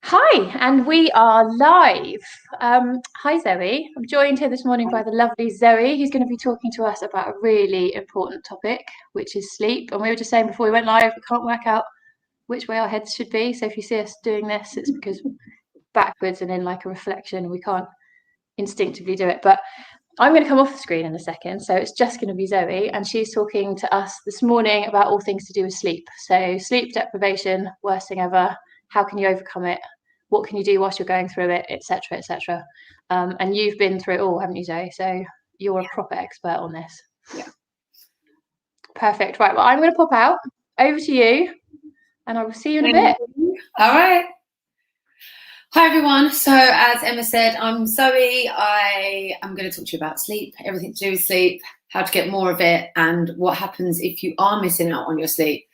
Hi, and we are live. Hi, Zoe. I'm joined here this morning by the lovely Zoe, who's going to be talking to us about a really important topic, which is sleep. And we were just saying before we went live, we can't work out which way our heads should be. So if you see us doing this, it's because backwards and in like a reflection, we can't instinctively do it. But I'm going to come off the screen in a second. So it's just going to be Zoe, and she's talking to us this morning about all things to do with sleep. So sleep deprivation, worst thing ever. How can you overcome it? What can you do whilst you're going through it, etc., etc. And you've been through it all, haven't you, Zoe? So you're a proper expert on this. Yeah. Perfect. Right. Well, I'm going to pop out. Over to you, and I will see you in a bit. All right. Hi, everyone. So as Emma said, I'm Zoe. I am going to talk to you about sleep, everything to do with sleep, how to get more of it, and what happens if you are missing out on your sleep.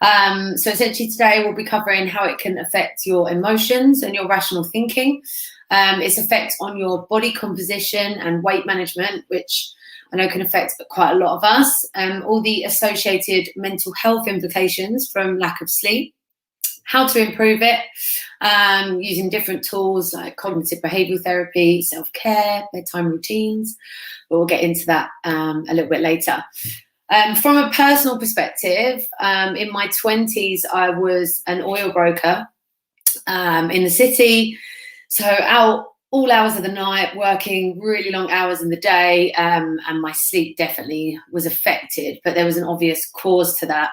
So essentially today we'll be covering how it can affect your emotions and your rational thinking, its effect on your body composition and weight management, which I know can affect quite a lot of us, all the associated mental health implications from lack of sleep, how to improve it using different tools like cognitive behavioural therapy, self-care, bedtime routines. But we'll get into that a little bit later. From a personal perspective, in my 20s, I was an oil broker in the city. So out all hours of the night, working really long hours in the day, and my sleep definitely was affected. But there was an obvious cause to that.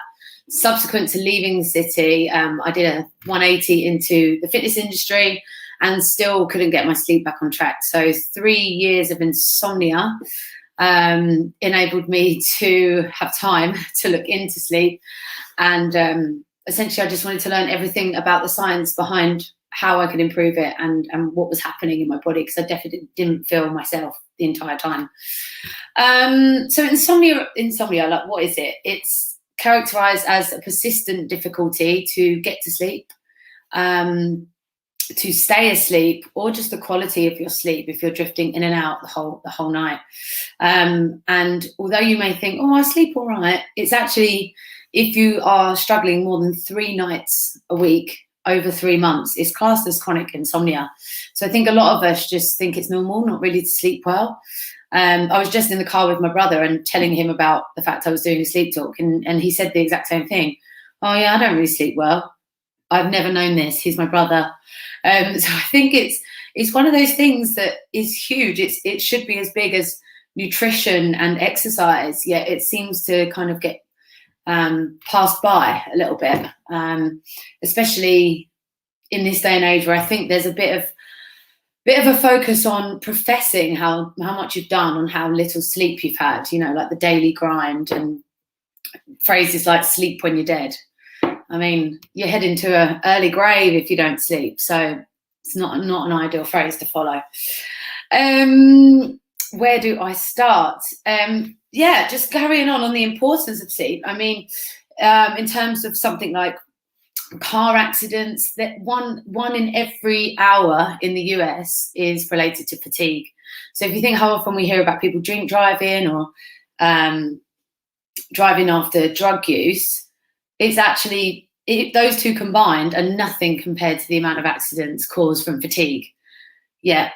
Subsequent to leaving the city, I did a 180 into the fitness industry and still couldn't get my sleep back on track. So 3 years of insomnia enabled me to have time to look into sleep. And essentially, I just wanted to learn everything about the science behind how I could improve it and what was happening in my body, because I definitely didn't feel myself the entire time. So insomnia, like, what is it? It's characterized as a persistent difficulty to get to sleep, to stay asleep, or just the quality of your sleep if you're drifting in and out the whole night. And although you may think, oh, I sleep all right, it's actually, if you are struggling more than 3 nights a week over 3 months, it's classed as chronic insomnia. So I think a lot of us just think it's normal not really to sleep well. I was just in the car with my brother and telling him about the fact I was doing a sleep talk, and he said the exact same thing. Oh yeah, I don't really sleep well. I've never known this. He's my brother. So I think it's one of those things that is huge. It should be as big as nutrition and exercise, yet it seems to kind of get passed by a little bit, especially in this day and age where I think there's a bit of a focus on professing how much you've done, on how little sleep you've had, like the daily grind and phrases like sleep when you're dead. I mean, you're heading to an early grave if you don't sleep. So it's not an ideal phrase to follow. Where do I start? Just carrying on the importance of sleep. I mean, in terms of something like car accidents, that one in every hour in the US is related to fatigue. So if you think how often we hear about people drink driving or driving after drug use, it's actually those two combined are nothing compared to the amount of accidents caused from fatigue. Yeah,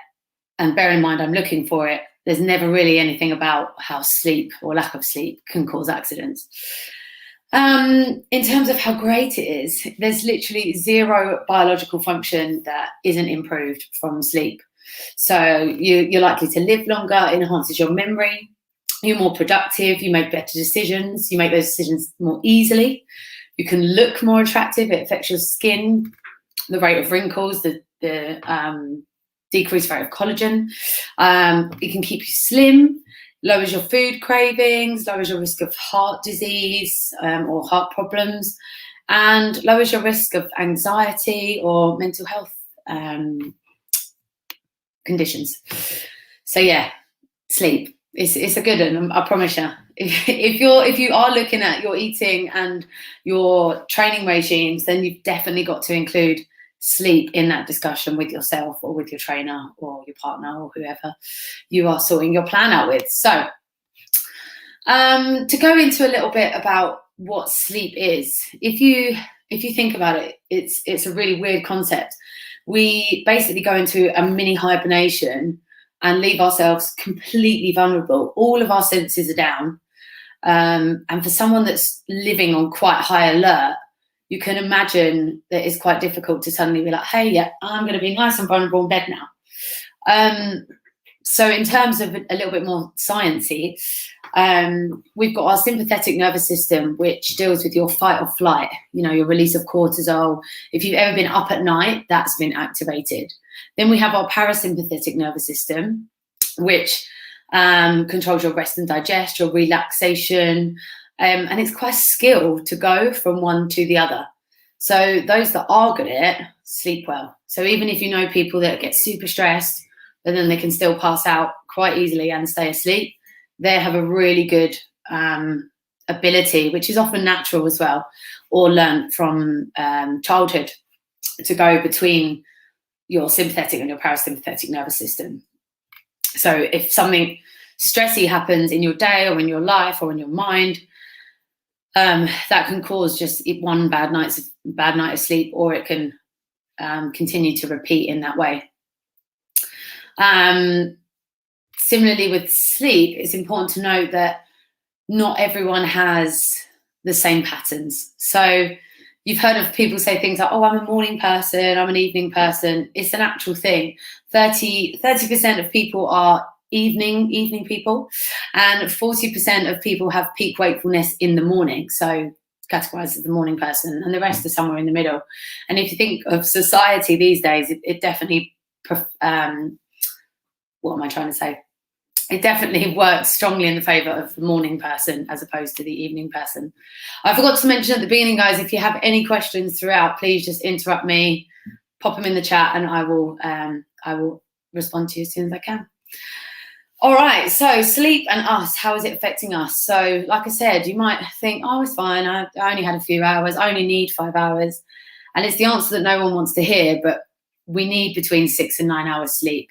and bear in mind, I'm looking for it. There's never really anything about how sleep or lack of sleep can cause accidents. In terms of how great it is, there's literally zero biological function that isn't improved from sleep. So you're likely to live longer, it enhances your memory, you're more productive, you make better decisions, you make those decisions more easily, you can look more attractive, it affects your skin, the rate of wrinkles, the decreased rate of collagen, it can keep you slim, lowers your food cravings, lowers your risk of heart disease or heart problems, and lowers your risk of anxiety or mental health conditions. So yeah, sleep. It's a good one, I promise you. If you are looking at your eating and your training regimes, then you've definitely got to include sleep in that discussion with yourself or with your trainer or your partner or whoever you are sorting your plan out with. So to go into a little bit about what sleep is, if you if you think about it, it's a really weird concept. We basically go into a mini hibernation and leave ourselves completely vulnerable. All of our senses are down. And for someone that's living on quite high alert, you can imagine that it's quite difficult to suddenly be like, hey, yeah, I'm going to be nice and vulnerable in bed now. So in terms of a little bit more sciencey, we've got our sympathetic nervous system, which deals with your fight or flight, your release of cortisol. If you've ever been up at night, that's been activated. Then we have our parasympathetic nervous system, which controls your rest and digest, your relaxation, and it's quite a skill to go from one to the other. So those that are good at it sleep well. So even if you know people that get super stressed, but then they can still pass out quite easily and stay asleep, they have a really good ability, which is often natural as well, or learned from childhood, to go between your sympathetic and your parasympathetic nervous system. So if something stressy happens in your day or in your life or in your mind, that can cause just one bad night of sleep, or it can continue to repeat in that way. Similarly with sleep, it's important to note that not everyone has the same patterns. So you've heard of people say things like, oh, I'm a morning person, I'm an evening person. It's an actual thing. 30% of people are evening people, and 40% of people have peak wakefulness in the morning. So categorized as the morning person, and the rest are somewhere in the middle. And if you think of society these days, it definitely, what am I trying to say? It definitely works strongly in the favour of the morning person as opposed to the evening person. I forgot to mention at the beginning, guys, if you have any questions throughout, please just interrupt me, pop them in the chat, and I will respond to you as soon as I can. All right, so sleep and us, how is it affecting us? So like I said, you might think, oh, it's fine, I only had a few hours, I only need 5 hours. And it's the answer that no one wants to hear, but we need between 6 and 9 hours sleep.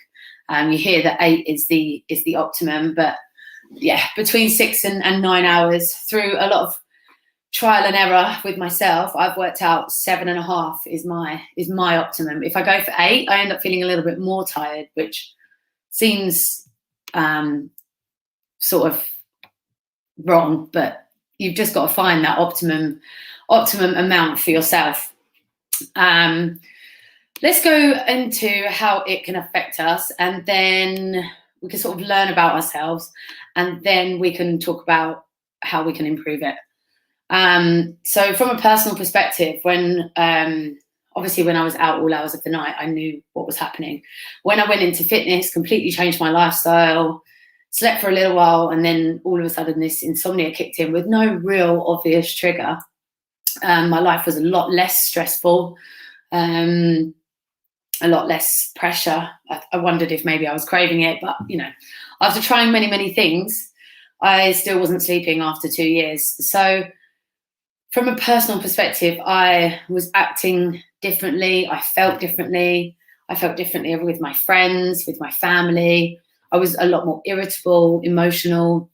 You hear that 8 is the optimum, but yeah, between 6 and 9 hours. Through a lot of trial and error with myself, I've worked out 7.5 is my optimum. If I go for 8, I end up feeling a little bit more tired, which seems sort of wrong, but you've just got to find that optimum amount for yourself. Let's go into how it can affect us, and then we can sort of learn about ourselves, and then we can talk about how we can improve it. So from a personal perspective, obviously when I was out all hours of the night, I knew what was happening. When I went into fitness, completely changed my lifestyle, slept for a little while, and then all of a sudden this insomnia kicked in with no real obvious trigger. My life was a lot less stressful, a lot less pressure. I wondered if maybe I was craving it, but after trying many, many things, I still wasn't sleeping after 2 years. So from a personal perspective, I was acting differently. I felt differently. I felt differently with my friends, with my family. I was a lot more irritable, emotional.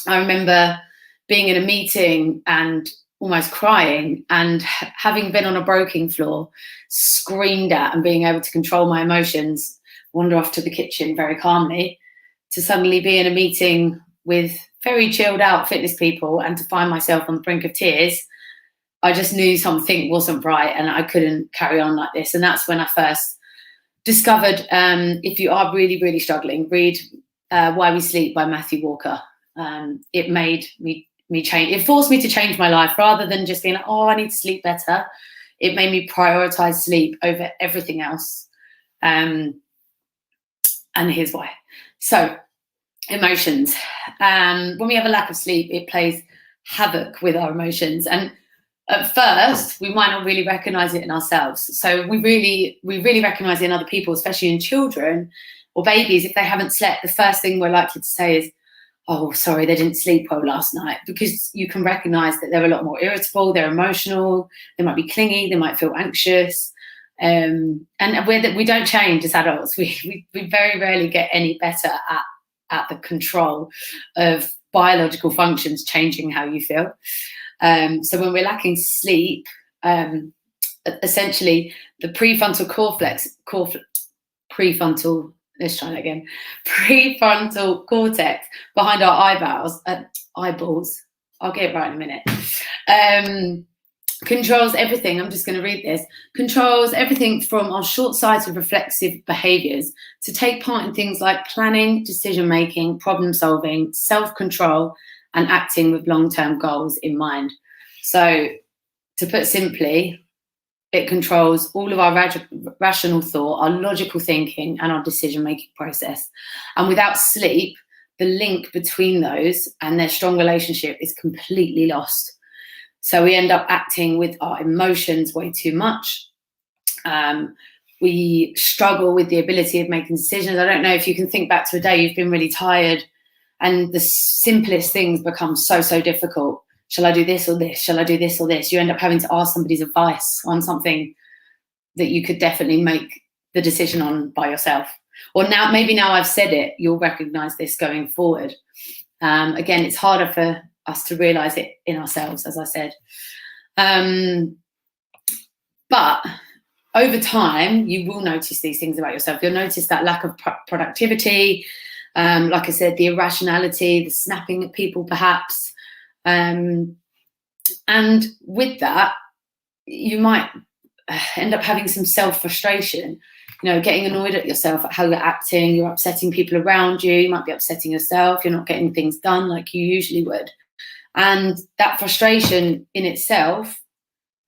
I remember being in a meeting and almost crying, and having been on a broken floor, screamed at and being able to control my emotions, wander off to the kitchen very calmly, to suddenly be in a meeting with very chilled out fitness people and to find myself on the brink of tears. I just knew something wasn't right and I couldn't carry on like this. And that's when I first discovered, if you are really, really struggling, read Why We Sleep by Matthew Walker. It made me change. It forced me to change my life rather than just being like, oh, I need to sleep better. It made me prioritize sleep over everything else. And here's why. So emotions. When we have a lack of sleep, it plays havoc with our emotions. And at first, we might not really recognize it in ourselves. So we really recognize it in other people, especially in children or babies. If they haven't slept, the first thing we're likely to say is, oh, sorry, they didn't sleep well last night, because you can recognize that they're a lot more irritable, they're emotional, they might be clingy, they might feel anxious. And we don't change as adults. We very rarely get any better at the control of biological functions changing how you feel. So when we're lacking sleep, essentially the prefrontal prefrontal cortex behind our eyeballs. I'll get it right in a minute. Controls everything. I'm just going to read this. Controls everything from our short-sighted reflexive behaviours to take part in things like planning, decision-making, problem-solving, self-control, and acting with long-term goals in mind. So, to put simply, it controls all of our rational thought, our logical thinking, and our decision-making process. And without sleep, the link between those and their strong relationship is completely lost. So we end up acting with our emotions way too much. We struggle with the ability of making decisions. I don't know if you can think back to a day you've been really tired and the simplest things become so difficult. Shall I do this or this? Shall I do this or this? You end up having to ask somebody's advice on something that you could definitely make the decision on by yourself. Or maybe now I've said it, you'll recognize this going forward. Again, it's harder for us to realize it in ourselves, as I said. But over time, you will notice these things about yourself. You'll notice that lack of productivity, like I said, the irrationality, the snapping at people perhaps. And with that, you might end up having some self-frustration, getting annoyed at yourself, at how you're acting. You're upsetting people around you. You might be upsetting yourself. You're not getting things done like you usually would. And that frustration in itself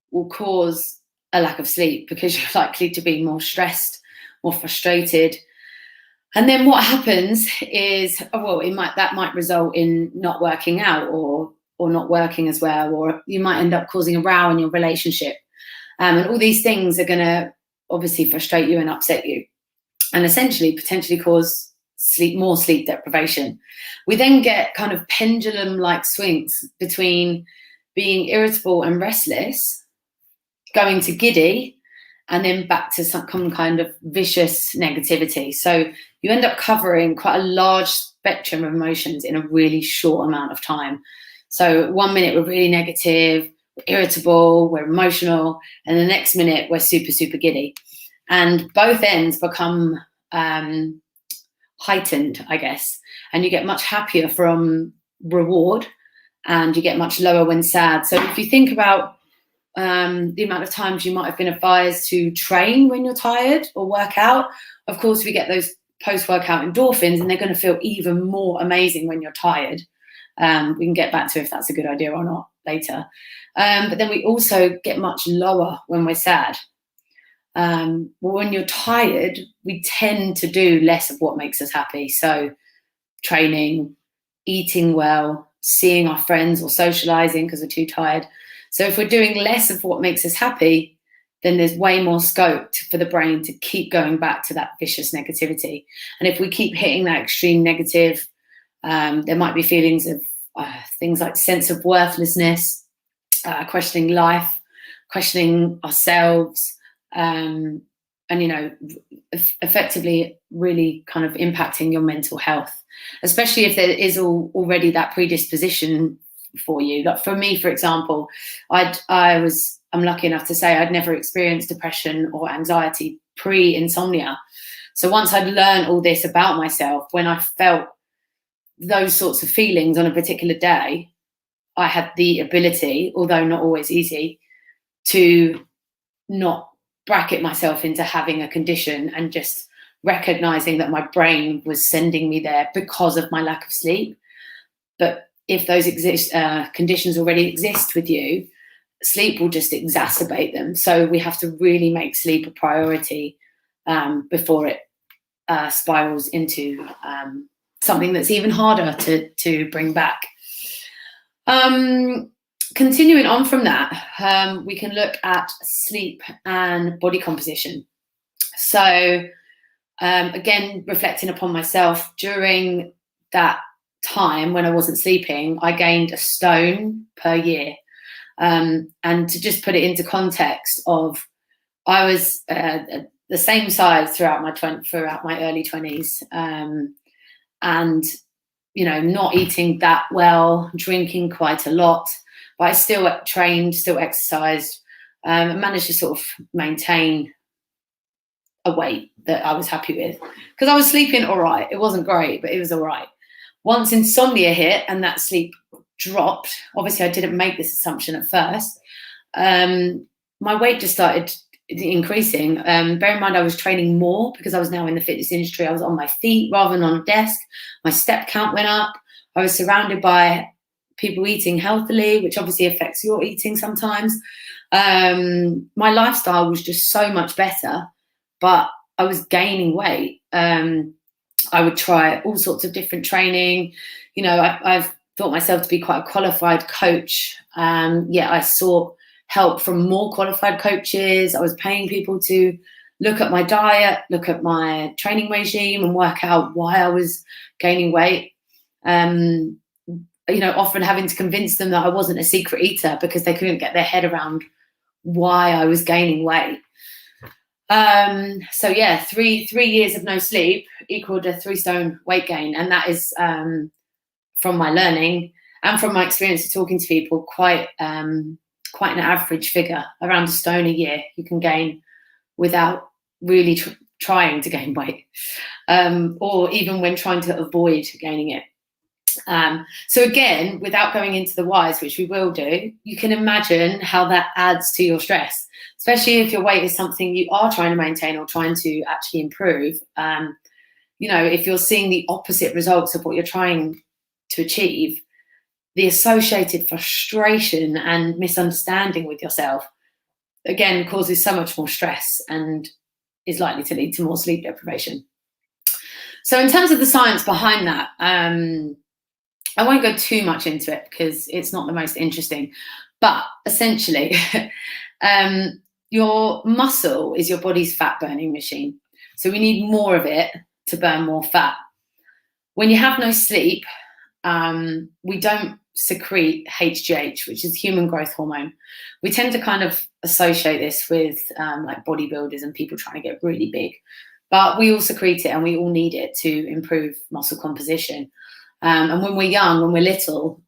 will cause a lack of sleep because you're likely to be more stressed, more frustrated. And then what happens is, that might result in not working out or not working as well, or you might end up causing a row in your relationship. And all these things are going to obviously frustrate you and upset you, and essentially potentially cause more sleep deprivation. We then get kind of pendulum-like swings between being irritable and restless, going to giddy, and then back to some kind of vicious negativity. So you end up covering quite a large spectrum of emotions in a really short amount of time. So 1 minute we're really negative, we're irritable, we're emotional, and the next minute we're super giddy. And both ends become heightened, I guess, and you get much happier from reward and you get much lower when sad. So if you think about the amount of times you might have been advised to train when you're tired or work out, of course we get those post-workout endorphins and they're going to feel even more amazing when you're tired. We can get back to if that's a good idea or not later. But then we also get much lower when we're sad. When you're tired, we tend to do less of what makes us happy. So training, eating well, seeing our friends or socializing because we're too tired. So if we're doing less of what makes us happy, then there's way more scope for the brain to keep going back to that vicious negativity. And if we keep hitting that extreme negative, there might be feelings of things like sense of worthlessness, questioning life, questioning ourselves, and effectively really kind of impacting your mental health, especially if there is already that predisposition for you. Like for me, for example, I'm lucky enough to say I'd never experienced depression or anxiety pre-insomnia. So once I'd learned all this about myself, when I felt those sorts of feelings on a particular day, I had the ability, although not always easy, to not bracket myself into having a condition and just recognizing that my brain was sending me there because of my lack of sleep. But if those conditions already exist with you, sleep will just exacerbate them. So we have to really make sleep a priority before it spirals into something that's even harder to bring back. Continuing on from that, we can look at sleep and body composition. So again, reflecting upon myself, during that time when I wasn't sleeping, I gained a stone per year. And to just put it into context of, I was the same size throughout my early 20s, and not eating that well, drinking quite a lot, but I still trained, still exercised, and managed to sort of maintain a weight that I was happy with, because I was sleeping all right. It wasn't great, but it was all right. Once insomnia hit and that sleep dropped, obviously I didn't make this assumption at first, my weight just started increasing. Bear in mind, I was training more because I was now in the fitness industry. I was on my feet rather than on a desk. My step count went up. I was surrounded by people eating healthily, which obviously affects your eating sometimes. My lifestyle was just so much better, but I was gaining weight. I would try all sorts of different training. You know, I've thought myself to be quite a qualified coach. I sought help from more qualified coaches. I was paying people to look at my diet, look at my training regime, and work out why I was gaining weight. You know, often having to convince them that I wasn't a secret eater because they couldn't get their head around why I was gaining weight. So yeah, three years of no sleep equaled a 3 stone weight gain. And that is, from my learning and from my experience of talking to people, quite an average figure. Around 1 stone a year you can gain without really trying to gain weight, or even when trying to avoid gaining it. So again, without going into the whys, which we will do, you can imagine how that adds to your stress, especially if your weight is something you are trying to maintain or trying to actually improve. You know, if you're seeing the opposite results of what you're trying to achieve, the associated frustration and misunderstanding with yourself, again, causes so much more stress and is likely to lead to more sleep deprivation. So in terms of the science behind that, I won't go too much into it because it's not the most interesting, but essentially, your muscle is your body's fat burning machine. So we need more of it to burn more fat. When you have no sleep, we don't secrete HGH, which is human growth hormone. We tend to kind of associate this with like bodybuilders and people trying to get really big, but we all secrete it and we all need it to improve muscle composition. And when we're young, when we're little,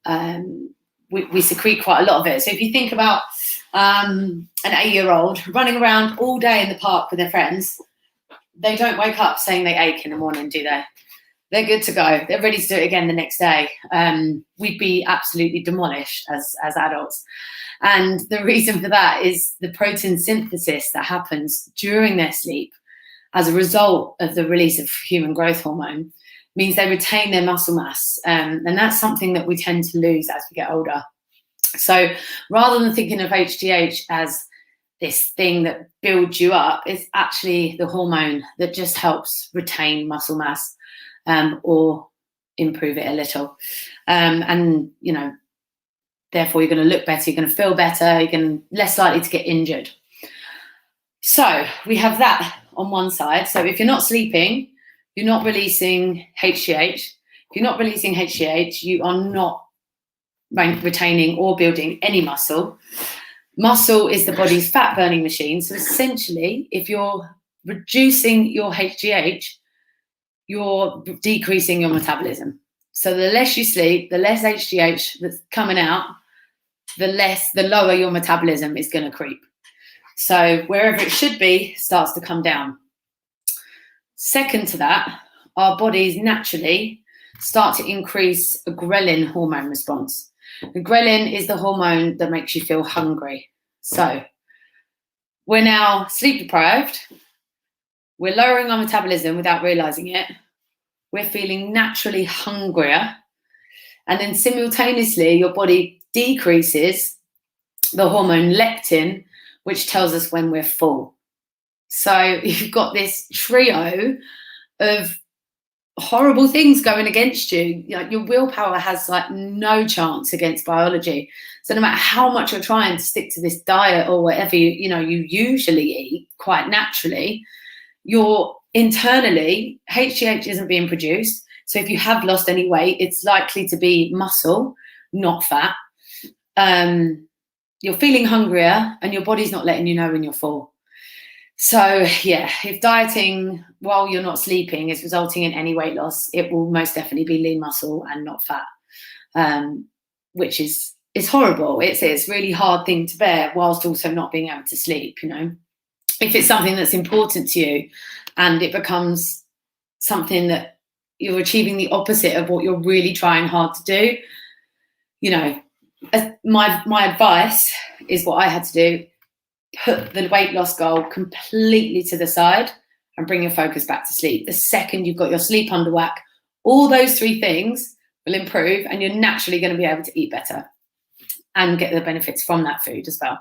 we secrete quite a lot of it. So if you think about an 8-year-old running around all day in the park with their friends, they don't wake up saying they ache in the morning, do they? They're good to go. They're ready to do it again the next day. We'd be absolutely demolished as adults. And the reason for that is the protein synthesis that happens during their sleep as a result of the release of human growth hormone means they retain their muscle mass. And that's something that we tend to lose as we get older. So rather than thinking of HGH as this thing that builds you up, it's actually the hormone that just helps retain muscle mass, or improve it a little. And, you know, therefore you're going to look better, you're going to feel better, you're going to less likely to get injured. So we have that on one side. So if you're not sleeping, you're not releasing HGH. If you're not releasing HGH, you are not retaining or building any muscle. Muscle is the body's fat burning machine. So essentially, if you're reducing your HGH, you're decreasing your metabolism. So the less you sleep, the less HGH that's coming out, the lower your metabolism is going to creep. So wherever it should be starts to come down. Second to that, our bodies naturally start to increase a ghrelin hormone response. The ghrelin is the hormone that makes you feel hungry. So we're now sleep deprived. We're lowering our metabolism without realizing it. We're feeling naturally hungrier. And then simultaneously, your body decreases the hormone leptin, which tells us when we're full. So you've got this trio of horrible things going against you. You know, your willpower has like no chance against biology. So no matter how much you're trying to stick to this diet or whatever you usually eat quite naturally, you're internally, HGH isn't being produced. So if you have lost any weight, it's likely to be muscle, not fat. You're feeling hungrier and your body's not letting you know when you're full. So yeah, if dieting while you're not sleeping is resulting in any weight loss, it will most definitely be lean muscle and not fat, which is it's horrible. It's a really hard thing to bear, whilst also not being able to sleep. You know, if it's something that's important to you, and it becomes something that you're achieving the opposite of what you're really trying hard to do, you know, my advice is what I had to do: put the weight loss goal completely to the side and bring your focus back to sleep. The second you've got your sleep under whack, all those 3 things will improve, and you're naturally going to be able to eat better and get the benefits from that food as well.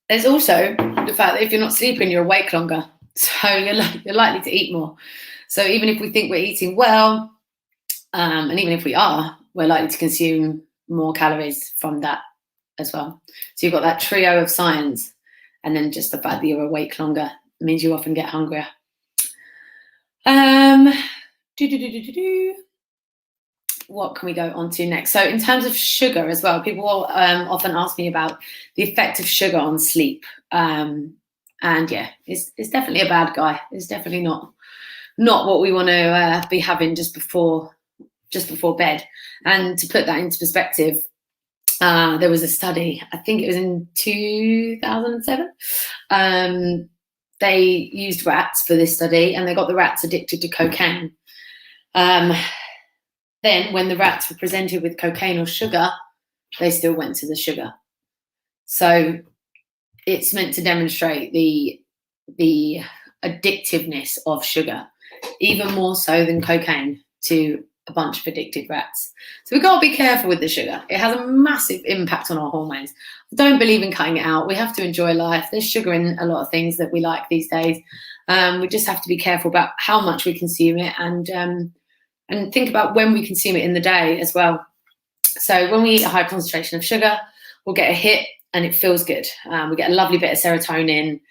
There's also the fact that if you're not sleeping, you're awake longer, so you're likely to eat more. So even if we think we're eating well, and even if we are, we're likely to consume more calories from that as well. So you've got that trio of signs, and then just the fact that you're awake longer means you often get hungrier. What can we go on to next? So in terms of sugar as well, people often ask me about the effect of sugar on sleep. And yeah, it's definitely a bad guy. It's definitely not what we want to be having just before bed. And to put that into perspective, there was a study, I think it was in 2007. They used rats for this study, and they got the rats addicted to cocaine. Then when the rats were presented with cocaine or sugar, they still went to the sugar. So it's meant to demonstrate the addictiveness of sugar, even more so than cocaine, to a bunch of addicted rats. So we've got to be careful with the sugar. It has a massive impact on our hormones. I don't believe in cutting it out. We have to enjoy life. There's sugar in a lot of things that we like these days. We just have to be careful about how much we consume it, and think about when we consume it in the day as well. So when we eat a high concentration of sugar, we'll get a hit and it feels good. We get a lovely bit of serotonin.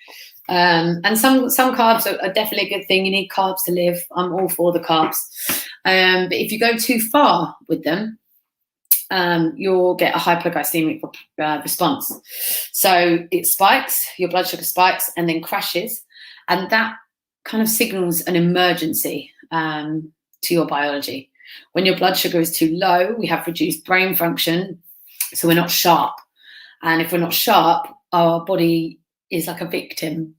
And some carbs are definitely a good thing. You need carbs to live. I'm all for the carbs. But if you go too far with them, you'll get a hypoglycemic response. So it spikes, your blood sugar spikes and then crashes. And that kind of signals an emergency to your biology. When your blood sugar is too low, we have reduced brain function, so we're not sharp. And if we're not sharp, our body is like a victim,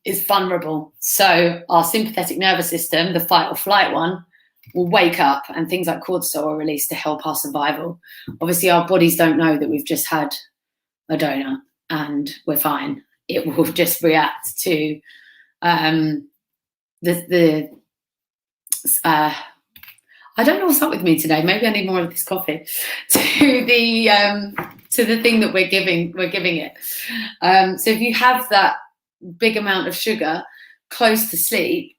is vulnerable. So our sympathetic nervous system, the fight or flight one, will wake up, and things like cortisol are released to help our survival. Obviously, our bodies don't know that we've just had a donut and we're fine. It will just react to I don't know what's up with me today. Maybe I need more of this coffee. To the thing that we're giving it. So if you have that big amount of sugar close to sleep,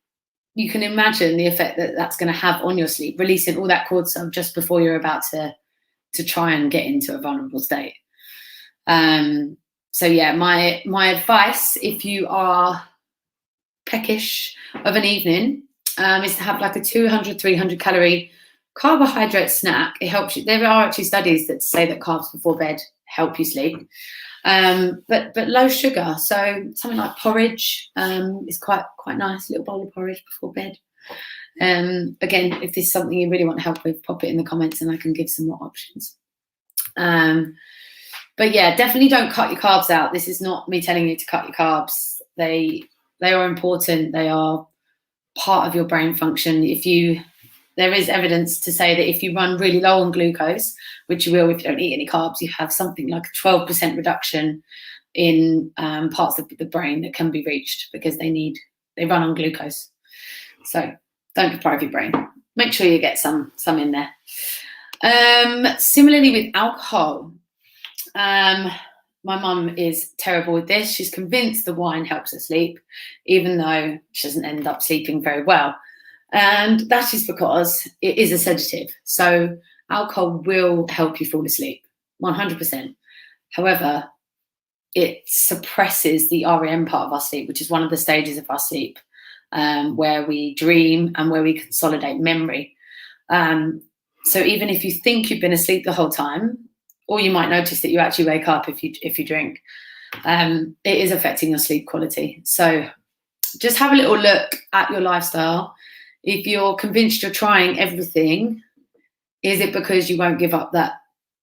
you can imagine the effect that that's going to have on your sleep, releasing all that cortisol just before you're about to try and get into a vulnerable state. So yeah, my advice, if you are peckish of an evening, is to have like a 200-300 calorie carbohydrate snack. It helps you. There are actually studies that say that carbs before bed help you sleep, but low sugar. So something like porridge is quite nice. A little bowl of porridge before bed. Again, if this is something you really want help with, pop it in the comments and I can give some more options. But yeah, definitely don't cut your carbs out. This is not me telling you to cut your carbs. They are important. They are part of your brain function. There is evidence to say that if you run really low on glucose, which you will if you don't eat any carbs, you have something like a 12% reduction in parts of the brain that can be reached because they run on glucose. So don't deprive your brain. Make sure you get some in there. Similarly with alcohol, my mum is terrible with this. She's convinced the wine helps her sleep, even though she doesn't end up sleeping very well. And that is because it is a sedative. So alcohol will help you fall asleep, 100%. However, it suppresses the REM part of our sleep, which is one of the stages of our sleep, where we dream and where we consolidate memory. So even if you think you've been asleep the whole time, or you might notice that you actually wake up if you drink, it is affecting your sleep quality. So just have a little look at your lifestyle. if you're convinced you're trying everything, is it because you won't give up that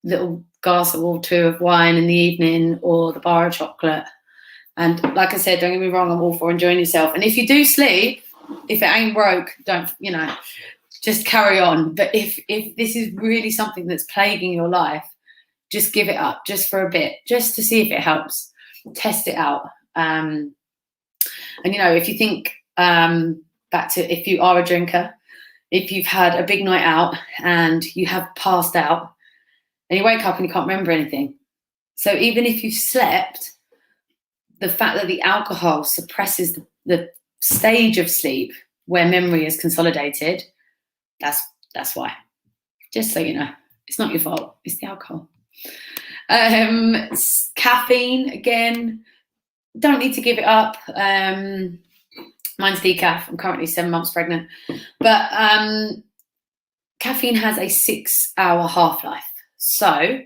little glass or two of wine in the evening or the bar of chocolate? And like I said, don't get me wrong, I'm all for enjoying yourself. And if you do sleep, if it ain't broke, don't, just carry on. But if this is really something that's plaguing your life, just give it up just for a bit, just to see if it helps. Test it out. And, if you think back to if you are a drinker, if you've had a big night out and you have passed out and you wake up and you can't remember anything. So even if you've slept, the fact that the alcohol suppresses the stage of sleep where memory is consolidated, that's why. Just so you know, it's not your fault, it's the alcohol. Caffeine, again, don't need to give it up. Mine's decaf. I'm currently 7 months pregnant. But caffeine has a 6-hour half-life. So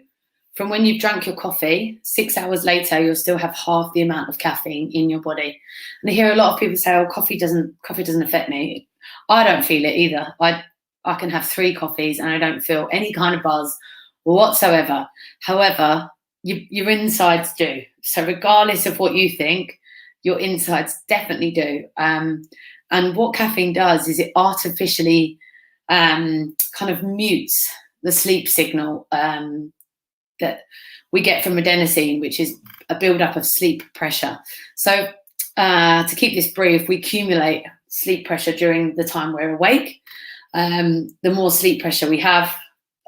from when you've drunk your coffee, 6 hours later, you'll still have half the amount of caffeine in your body. And I hear a lot of people say, oh, coffee doesn't affect me. I don't feel it either. I can have 3 coffees and I don't feel any kind of buzz whatsoever. However, your insides do. So regardless of what you think, your insides definitely do. And what caffeine does is it artificially kind of mutes the sleep signal that we get from adenosine, which is a buildup of sleep pressure. So to keep this brief, we accumulate sleep pressure during the time we're awake. The more sleep pressure we have,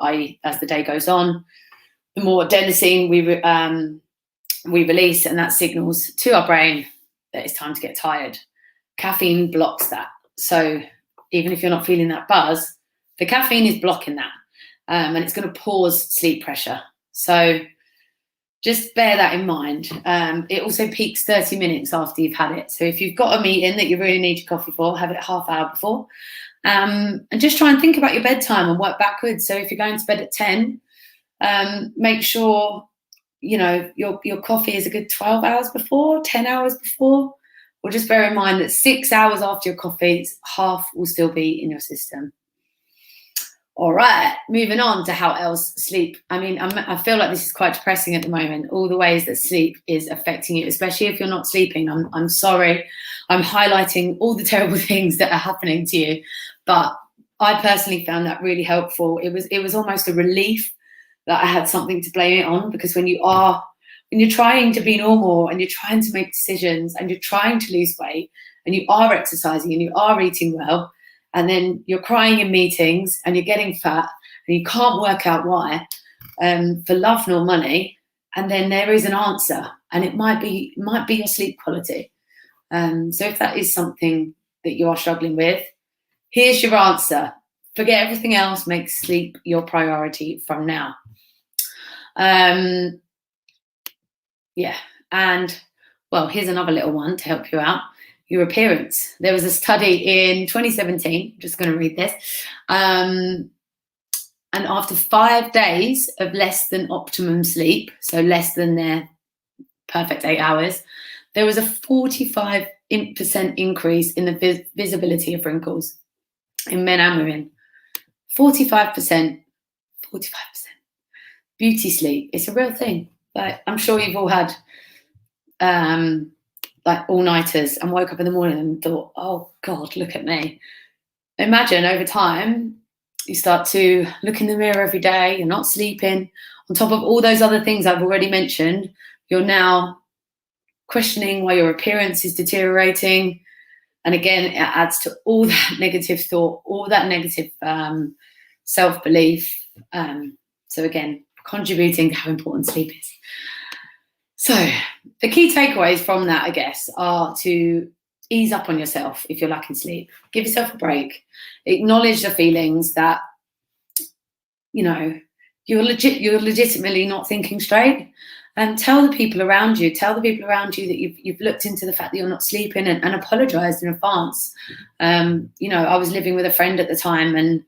i.e. as the day goes on, the more adenosine we release, and that signals to our brain that it's time to get tired. Caffeine blocks that. So even if you're not feeling that buzz, the caffeine is blocking that, and it's going to pause sleep pressure. So just bear that in mind. It also peaks 30 minutes after you've had it. So if you've got a meeting that you really need your coffee for, have it half hour before. And just try and think about your bedtime and work backwards. So if you're going to bed at 10, make sure, your coffee is a good 12 hours before, 10 hours before. Or just bear in mind that 6 hours after your coffee, half will still be in your system. All right, moving on to how else sleep. I mean, I feel like this is quite depressing at the moment, all the ways that sleep is affecting you, especially if you're not sleeping. I'm sorry. I'm highlighting all the terrible things that are happening to you. But I personally found that really helpful. It was almost a relief that I had something to blame it on, because when you're trying to be normal and you're trying to make decisions and you're trying to lose weight and you are exercising and you are eating well, and then you're crying in meetings and you're getting fat and you can't work out why, for love nor money, and then there is an answer, and it might be your sleep quality. So if that is something that you are struggling with, here's your answer. Forget everything else, make sleep your priority from now. Yeah, and well, here's another little one to help you out. Your appearance. There was a study in 2017, I'm just going to read this, and after 5 days of less than optimum sleep, so less than their perfect 8 hours, there was a 45% increase in the visibility of wrinkles in men and women. 45%. Beauty sleep, it's a real thing. Like, I'm sure you've all had like all-nighters and woke up in the morning and thought, oh God, look at me. Imagine over time, you start to look in the mirror every day, you're not sleeping. On top of all those other things I've already mentioned, you're now questioning why your appearance is deteriorating. And again, it adds to all that negative thought, all that negative self-belief. So again, contributing to how important sleep is. So the key takeaways from that, I guess, are to ease up on yourself if you're lacking sleep. Give yourself a break. Acknowledge the feelings that, you're legitimately not thinking straight. And tell the people around you that you've looked into the fact that you're not sleeping, and apologise in advance. I was living with a friend at the time,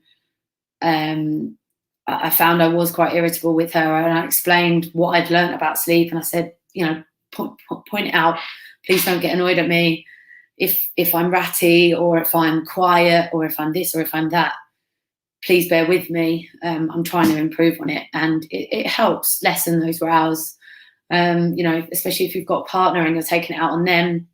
and I found I was quite irritable with her, and I explained what I'd learned about sleep, and I said, point it out, please don't get annoyed at me. if I'm ratty, or if I'm quiet, or if I'm this, or if I'm that, please bear with me. I'm trying to improve on it, and it helps lessen those rows. Especially if you've got a partner and you're taking it out on them.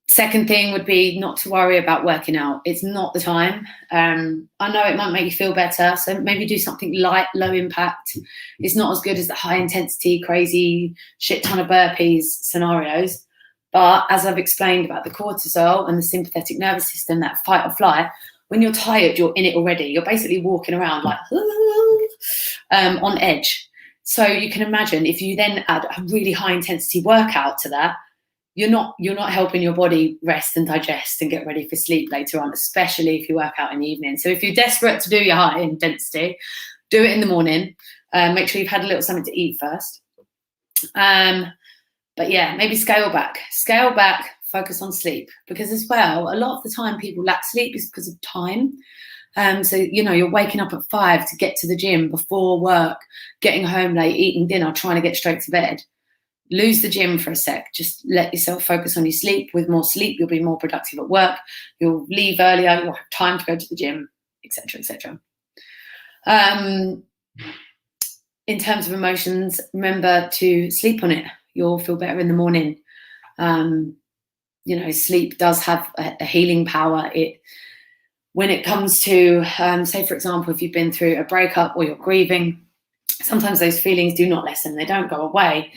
Second thing would be not to worry about working out. It's not the time. I know it might make you feel better, so maybe do something light, low impact. It's not as good as the high intensity, crazy, shit ton of burpees scenarios. But as I've explained about the cortisol and the sympathetic nervous system, that fight or flight, when you're tired, you're in it already. You're basically walking around like on edge. So you can imagine if you then add a really high intensity workout to that, you're not helping your body rest and digest and get ready for sleep later on, especially if you work out in the evening. So if you're desperate to do your high intensity, do it in the morning. Make sure you've had a little something to eat first. But yeah, maybe scale back, focus on sleep, because as well, a lot of the time people lack sleep is because of time. So, you're waking up at 5 to get to the gym before work, getting home late, eating dinner, trying to get straight to bed. Lose the gym for a sec. Just let yourself focus on your sleep. With more sleep, you'll be more productive at work. You'll leave earlier. You'll have time to go to the gym, etc., etc. In terms of emotions, remember to sleep on it. You'll feel better in the morning. Sleep does have a healing power. When it comes to, say, for example, if you've been through a breakup or you're grieving, sometimes those feelings do not lessen. They don't go away.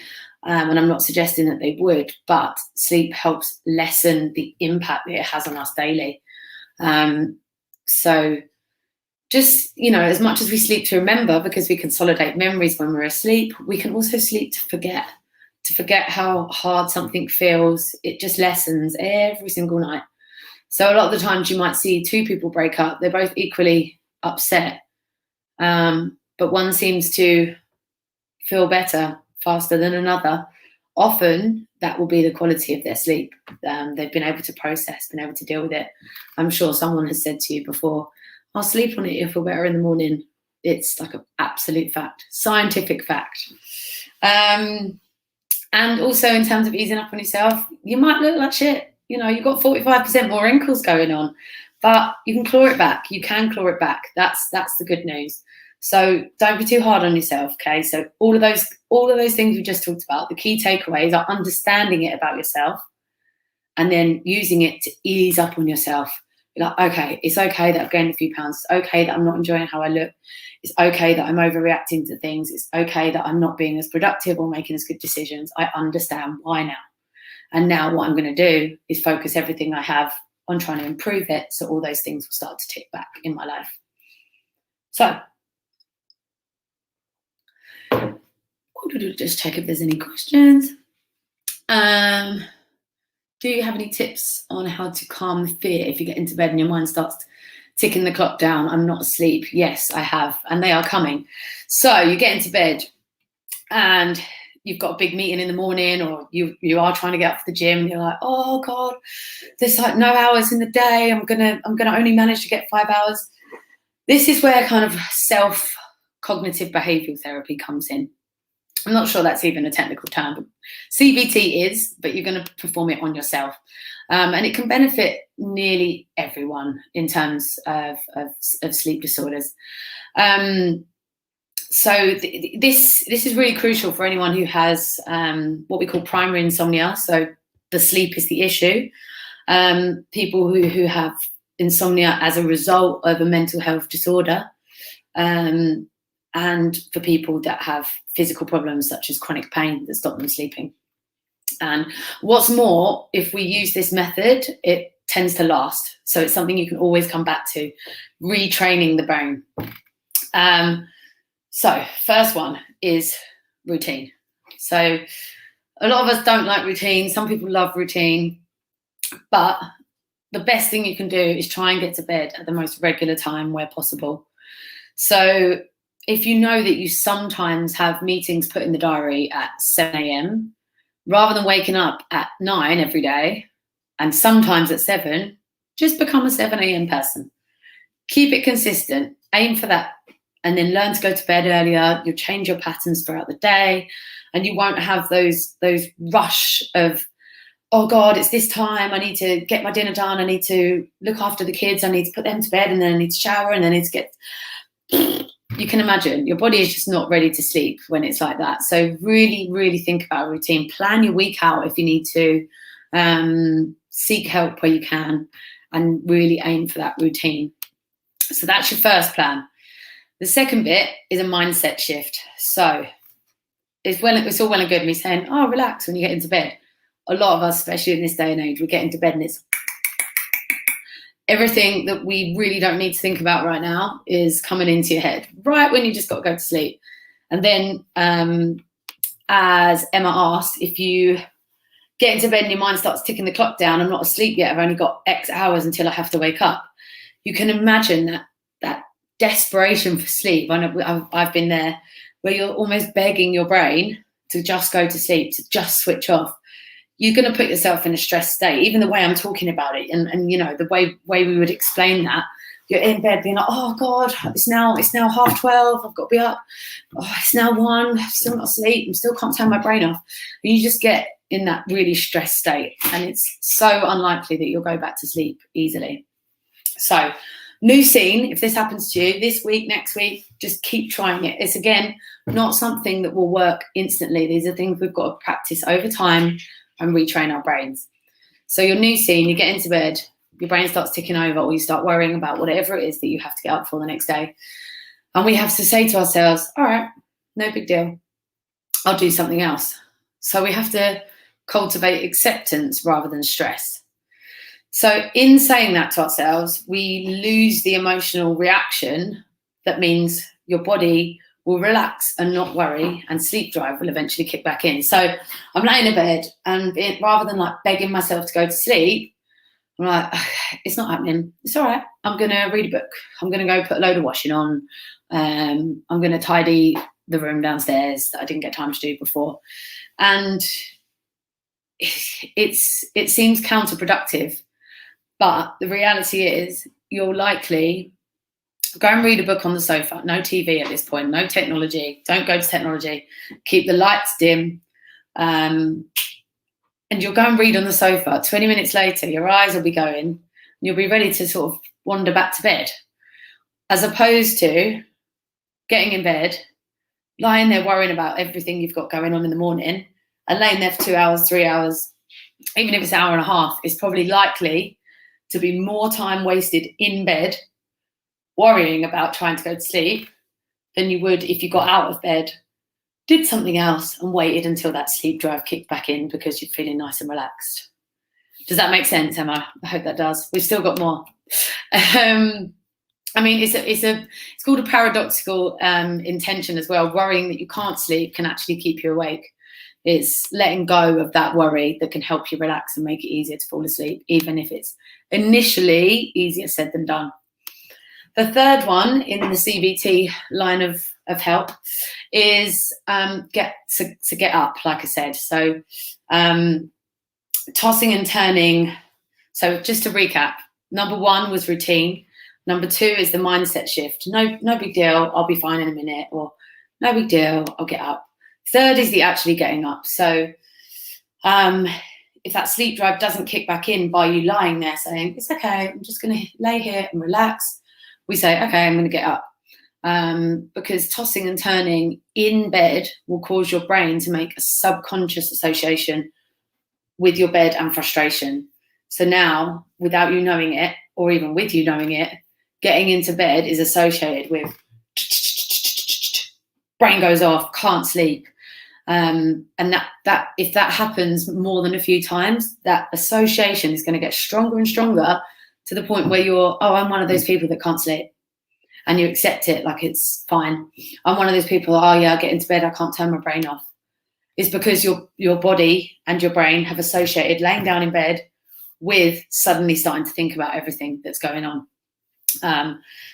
And I'm not suggesting that they would, but sleep helps lessen the impact that it has on us daily. So just, as much as we sleep to remember, because we consolidate memories when we're asleep, we can also sleep to forget how hard something feels. It just lessens every single night. So a lot of the times you might see two people break up. They're both equally upset, but one seems to feel better faster than another. Often that will be the quality of their sleep. They've been able to process, been able to deal with it. I'm sure someone has said to you before, I'll sleep on it, you'll feel better in the morning. It's like an absolute fact, scientific fact. And also in terms of easing up on yourself, you might look like shit. You've got 45% more wrinkles going on, but you can claw it back. You can claw it back. That's the good news. So don't be too hard on yourself, okay? So all of those things we just talked about, the key takeaways are understanding it about yourself and then using it to ease up on yourself. You're like, okay, it's okay that I've gained a few pounds. It's okay that I'm not enjoying how I look. It's okay that I'm overreacting to things. It's okay that I'm not being as productive or making as good decisions. I understand why now. And now what I'm going to do is focus everything I have on trying to improve it, so all those things will start to tick back in my life. So just check if there's any questions. Do you have any tips on how to calm the fear if you get into bed and your mind starts ticking the clock down? I'm not asleep. Yes, I have, and they are coming. So you get into bed and you've got a big meeting in the morning, or you are trying to get up for the gym. You're like, oh God, there's like no hours in the day. I'm gonna only manage to get 5 hours. This is where kind of self-cognitive behavioural therapy comes in. I'm not sure that's even a technical term, but CBT is, but you're going to perform it on yourself. And it can benefit nearly everyone in terms of sleep disorders. So this is really crucial for anyone who has what we call primary insomnia. So the sleep is the issue. People who have insomnia as a result of a mental health disorder. And for people that have physical problems such as chronic pain that stop them sleeping. And what's more, if we use this method, it tends to last. So it's something you can always come back to, retraining the brain. So first one is routine. So a lot of us don't like routine. Some people love routine, but the best thing you can do is try and get to bed at the most regular time where possible. So if you know that you sometimes have meetings put in the diary at 7 a.m, rather than waking up at 9 every day and sometimes at 7, just become a 7 a.m. person. Keep it consistent, aim for that, and then learn to go to bed earlier. You'll change your patterns throughout the day, and you won't have those rush of oh God, it's this time, I need to get my dinner done, I need to look after the kids, I need to put them to bed, and then I need to shower, and then I need to get... You can imagine your body is just not ready to sleep when it's like that. So really, really think about a routine. Plan your week out if you need to. Seek help where you can, and really aim for that routine. So that's your first plan. The second bit is a mindset shift. So it's all well and good me saying, oh, relax when you get into bed. A lot of us, especially in this day and age, we get into bed and it's everything that we really don't need to think about right now is coming into your head right when you just got to go to sleep. And then, as Emma asked, if you get into bed and your mind starts ticking the clock down, I'm not asleep yet, I've only got X hours until I have to wake up. You can imagine that desperation for sleep. I know I've been there, where you're almost begging your brain to just go to sleep, to just switch off. You're going to put yourself in a stressed state. Even the way I'm talking about it, and you know, the way we would explain that, you're in bed being like, oh God, it's now 12:30, I've got to be up. Oh, it's now 1, I'm still not asleep, I still can't turn my brain off. And you just get in that really stressed state, and it's so unlikely that you'll go back to sleep easily. So, new scene, if this happens to you this week, next week, just keep trying it. It's, again, not something that will work instantly. These are things we've got to practice over time and retrain our brains. So your new scene, you get into bed, your brain starts ticking over, or you start worrying about whatever it is that you have to get up for the next day. And we have to say to ourselves, all right, no big deal, I'll do something else. So we have to cultivate acceptance rather than stress. So in saying that to ourselves, we lose the emotional reaction. That means your body will relax and not worry, and sleep drive will eventually kick back in. So I'm laying in bed, and rather than like begging myself to go to sleep, I'm like, it's not happening. It's all right. I'm going to read a book. I'm going to go put a load of washing on. I'm going to tidy the room downstairs that I didn't get time to do before. And it seems counterproductive, but the reality is you'll likely go and read a book on the sofa. No TV at this point, no technology. Don't go to technology. Keep the lights dim. And you'll go and read on the sofa. 20 minutes later, your eyes will be going, and you'll be ready to sort of wander back to bed. As opposed to getting in bed, lying there worrying about everything you've got going on in the morning, and laying there for 2 hours, 3 hours, even if it's an hour and a half, is probably likely to be more time wasted in bed worrying about trying to go to sleep than you would if you got out of bed, did something else, and waited until that sleep drive kicked back in because you're feeling nice and relaxed. Does that make sense, Emma? I hope that does. We've still got more. I mean, it's called a paradoxical intention as well. Worrying that you can't sleep can actually keep you awake. It's letting go of that worry that can help you relax and make it easier to fall asleep, even if it's initially easier said than done. The third one in the CBT line of help is get up, like I said. So tossing and turning. So just to recap, number 1 was routine. Number 2 is the mindset shift. No big deal, I'll be fine in a minute, or no big deal, I'll get up. Third is the actually getting up. So if that sleep drive doesn't kick back in by you lying there saying, it's okay, I'm just going to lay here and relax, we say, okay, I'm going to get up. Because tossing and turning in bed will cause your brain to make a subconscious association with your bed and frustration. So now, without you knowing it, or even with you knowing it, getting into bed is associated with brain goes off, can't sleep. And that if that happens more than a few times, that association is going to get stronger and stronger to the point where you're, oh, I'm one of those people that can't sleep. And you accept it like it's fine. I'm one of those people, oh yeah, I get into bed, I can't turn my brain off. It's because your body and your brain have associated laying down in bed with suddenly starting to think about everything that's going on.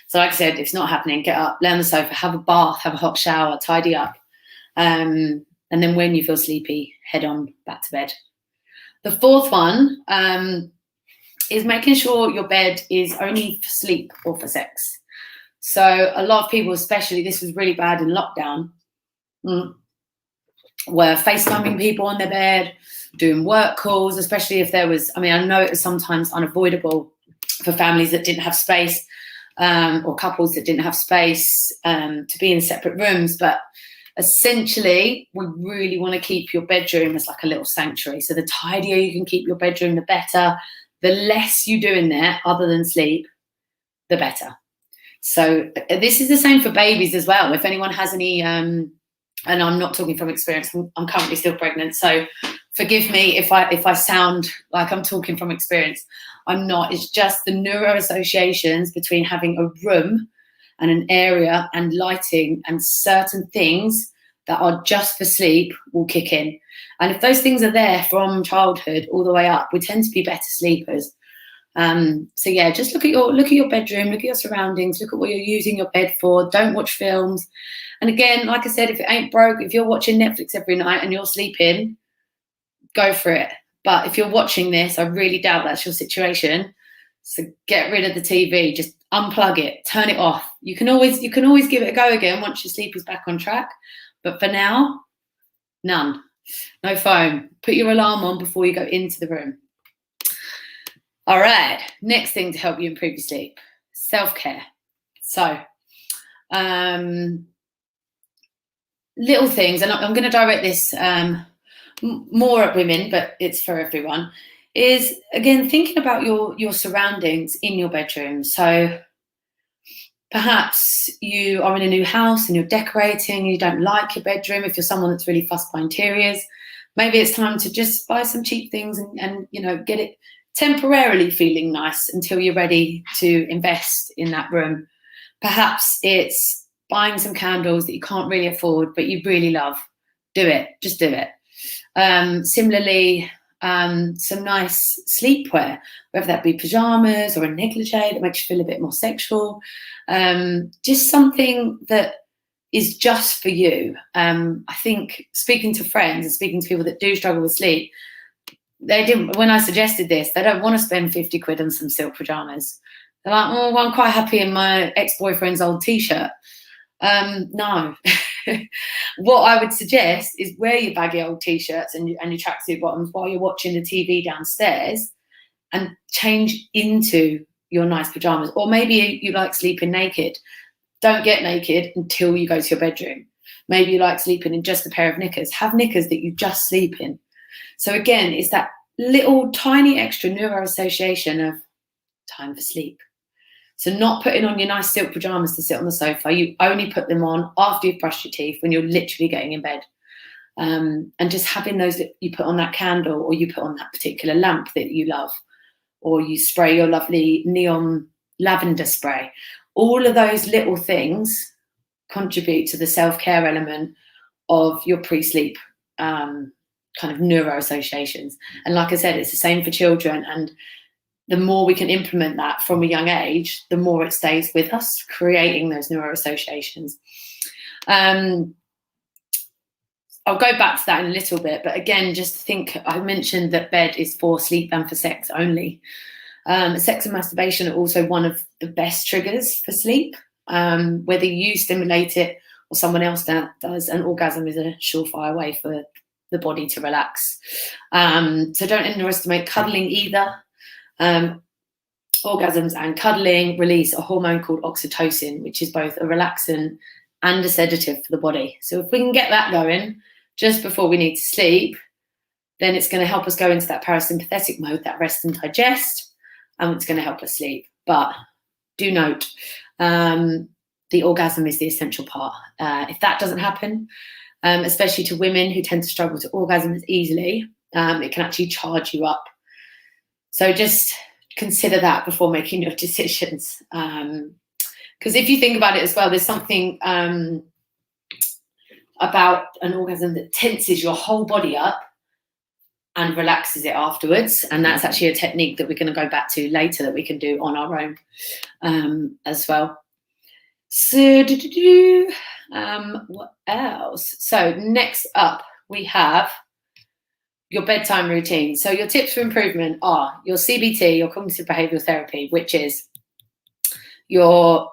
So like I said, if it's not happening, get up, lay on the sofa, have a bath, have a hot shower, tidy up. And then when you feel sleepy, head on back to bed. The fourth one is making sure your bed is only for sleep or for sex. So a lot of people, especially, this was really bad in lockdown. were FaceTiming people on their bed, doing work calls, especially if there was, I mean, I know it was sometimes unavoidable for families that didn't have space, or couples that didn't have space to be in separate rooms. But essentially, we really want to keep your bedroom as like a little sanctuary. So the tidier you can keep your bedroom, the better. The less you do in there other than sleep, the better. So this is the same for babies as well. If anyone has any, and I'm not talking from experience, I'm currently still pregnant, so forgive me if I sound like I'm talking from experience. I'm not. It's just the neuro associations between having a room and an area and lighting and certain things that are just for sleep will kick in. And if those things are there from childhood all the way up, we tend to be better sleepers. So yeah, just look at your bedroom, look at your surroundings, look at what you're using your bed for. Don't watch films. And again, like I said, if it ain't broke, if you're watching Netflix every night and you're sleeping, go for it. But if you're watching this, I really doubt that's your situation. So get rid of the TV, just unplug it, turn it off. You can always give it a go again once your sleep is back on track. But for now, none. No phone. Put your alarm on before you go into the room. All right, next thing to help you improve your sleep, self-care. So little things, and I'm going to direct this more at women, but it's for everyone, is again thinking about your surroundings in your bedroom. So perhaps you are in a new house and you're decorating, you don't like your bedroom. If you're someone that's really fussed by interiors, maybe it's time to just buy some cheap things and get it temporarily feeling nice until you're ready to invest in that room. Perhaps it's buying some candles that you can't really afford but you really love. Do it. Just do it. Similarly, some nice sleepwear, whether that be pajamas or a negligee that makes you feel a bit more sexual. Just something that is just for you. I think speaking to friends and speaking to people that do struggle with sleep, they didn't, when I suggested this, they don't want to spend 50 quid on some silk pajamas. They're like, oh, well, I'm quite happy in my ex-boyfriend's old t-shirt. No. What I would suggest is wear your baggy old t-shirts and your tracksuit bottoms while you're watching the TV downstairs and change into your nice pajamas. Or maybe you like sleeping naked. Don't get naked until you go to your bedroom. Maybe you like sleeping in just a pair of knickers. Have knickers that you just sleep in. So again, it's that little tiny extra neuro association of time for sleep. So not putting on your nice silk pajamas to sit on the sofa. You only put them on after you've brushed your teeth when you're literally getting in bed. And just having those, you put on that candle or you put on that particular lamp that you love, or you spray your lovely neon lavender spray. All of those little things contribute to the self-care element of your pre-sleep kind of neuro associations. And like I said, it's the same for children. And the more we can implement that from a young age, the more it stays with us, creating those neuro associations. I'll go back to that in a little bit, but again, just think, I mentioned that bed is for sleep and for sex only. Sex and masturbation are also one of the best triggers for sleep. Whether you stimulate it or someone else does, an orgasm is a surefire way for the body to relax. So don't underestimate cuddling either. Orgasms and cuddling release a hormone called oxytocin, which is both a relaxant and a sedative for the body. So if we can get that going just before we need to sleep, then it's going to help us go into that parasympathetic mode, that rest and digest, and it's going to help us sleep. But do note, the orgasm is the essential part. If that doesn't happen, especially to women who tend to struggle to orgasm as easily, it can actually charge you up. So just consider that before making your decisions. Because if you think about it as well, there's something about an orgasm that tenses your whole body up and relaxes it afterwards. And that's actually a technique that we're going to go back to later that we can do on our own as well. So what else? So next up we have your bedtime routine. So your tips for improvement are your CBT, your cognitive behavioural therapy, which is your